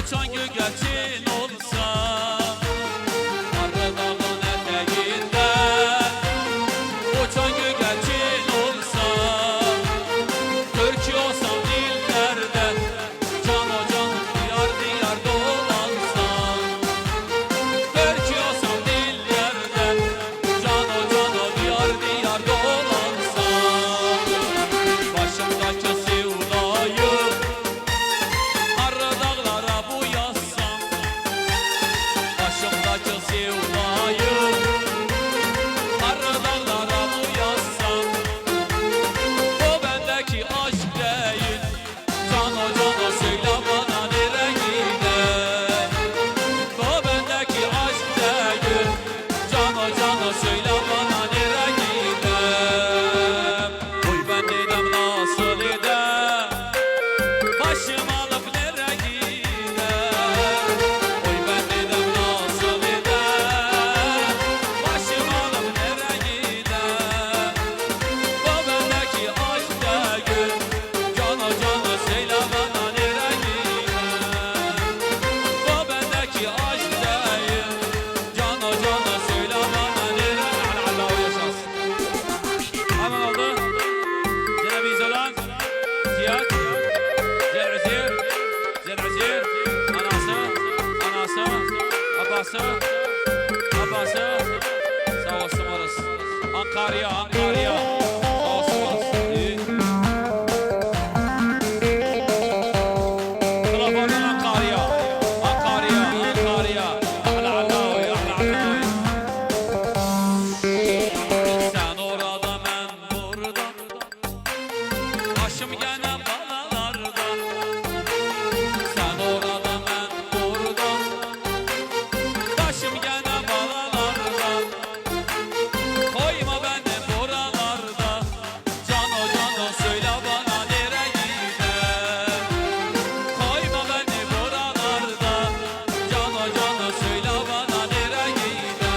Uçan gögerçin olsa Arı dağın eteğinde Uçan gögerçin olsa Türkçe olsam dillerde Can o can diyar diyar dolansan Türkçe olsam dillerde Can o can diyar diyar dolansan Başımdaki sevdayı Arı dağlara bu yazsam Başımdaki sevdayı Arı dağlara bu yazsam O bendeki aşk değil Cana cana söyle bana nereye gider O bendeki aşk değil Cana cana söyle bana nereye gider Oy ben neydem nasıl eder Başım alıp nereye gider Oy ben neydem nasıl eder Başım alıp nereye gider O bendeki aşk değil Cana cana söyle bana nereye gider O bendeki aşk değil Cana cana söyle bana nereye Allah yaşasın Hemen oldu Cenab-ı İzzadan Ziyad Zel'azir Zel'azir Anası Abbası Sağ olsun orası Ankara'ya Sağ olsun orası İyi Telefonun Ankara'ya Ahla Allahi Sen orada ben burada Başım gene balalarda Sen orada ben burada Başım gene balalarda Koyma beni buralarda Cano cano söyle bana nereye gider Koyma beni buralarda Cano cano söyle bana nereye gider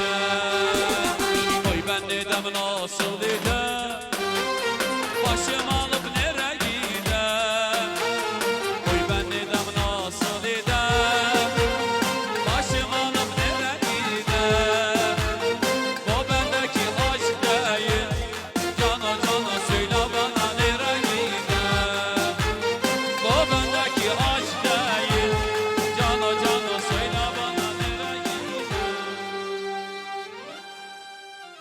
Oy ben dedem nasıl dedim